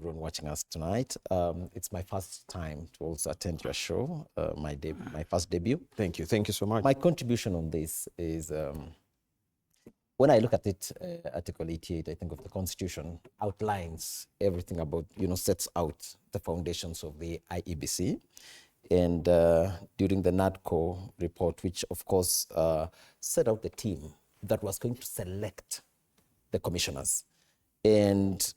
everyone watching us tonight. It's my first time to also attend your show, my first debut. Thank you. Thank you so much. My contribution on this is, when I look at it, Article 88, I think of the Constitution, outlines everything about, sets out the foundations of the IEBC. And during the NADCO report, which of course set out the team that was going to select the commissioners. And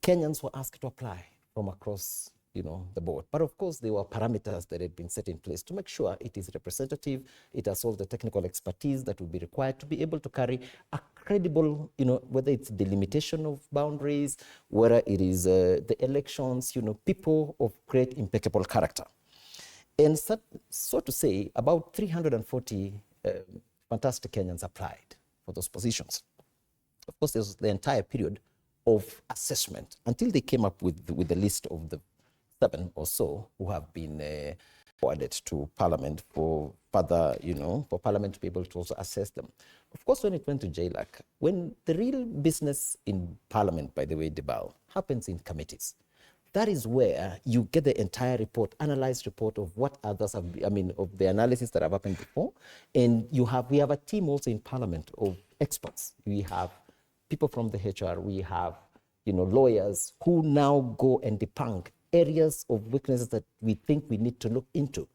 Kenyans were asked to apply from across, the board. But of course, there were parameters that had been set in place to make sure it is representative, it has all the technical expertise that would be required to be able to carry a credible, whether it's delimitation of boundaries, whether it is the elections, people of great impeccable character. And so to say, about 340 fantastic Kenyans applied for those positions. Of course, there's the entire period of assessment until they came up with the list of the 7 or so who have been forwarded to Parliament for further, for Parliament to be able to also assess them. Of course, when it went to JLAC, when the real business in Parliament, by the way, Debal, happens in committees, that is where you get the entire report, analyzed report of what others have, of the analysis that have happened before. And we have a team also in Parliament of experts. We have people from the HR, we have, lawyers who now go and debunk areas of weaknesses that we think we need to look into.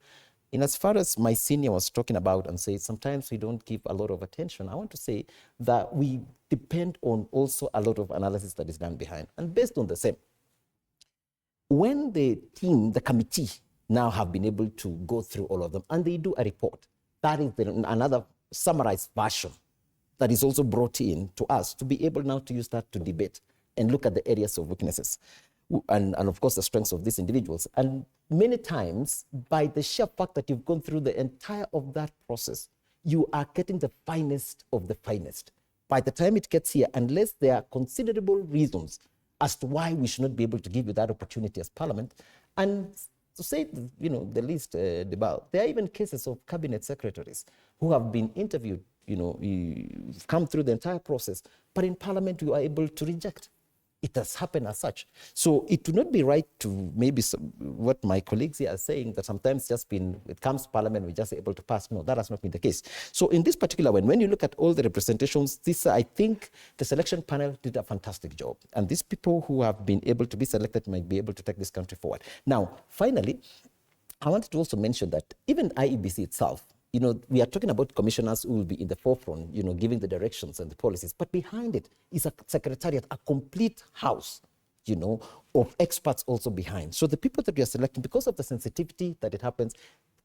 And as far as my senior was talking about and say, sometimes we don't give a lot of attention, I want to say that we depend on also a lot of analysis that is done behind. And based on the same, when the team, the committee, now have been able to go through all of them, and they do a report, that is another summarized version that is also brought in to us to be able now to use that to debate and look at the areas of weaknesses and of course the strengths of these individuals. And many times, by the sheer fact that you've gone through the entire of that process, you are getting the finest of the finest. By the time it gets here, unless there are considerable reasons as to why we should not be able to give you that opportunity as Parliament, and to say, the least, Debal, there are even cases of cabinet secretaries who have been interviewed, you've come through the entire process, but in Parliament you are able to reject. It has happened as such. So it would not be right to maybe what my colleagues here are saying, that sometimes it comes to Parliament, we're just able to pass. No, that has not been the case. So in this particular one, when you look at all the representations, I think the selection panel did a fantastic job. And these people who have been able to be selected might be able to take this country forward. Now, finally, I wanted to also mention that even IEBC itself, we are talking about commissioners who will be in the forefront, giving the directions and the policies. But behind it is a secretariat, a complete house, of experts also behind. So the people that we are selecting, because of the sensitivity that it happens,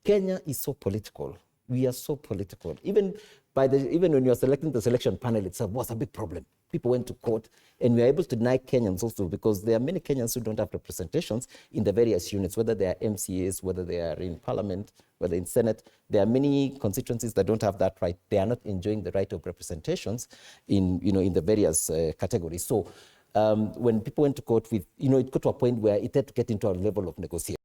Kenya is so political. We are so political. Even when you are selecting the selection panel itself was a big problem. People went to court, and we are able to deny Kenyans also, because there are many Kenyans who don't have representations in the various units, whether they are MCAs, whether they are in Parliament, whether in Senate. There are many constituencies that don't have that right. They are not enjoying the right of representations in the various categories. So when people went to court with, it got to a point where it had to get into a level of negotiation.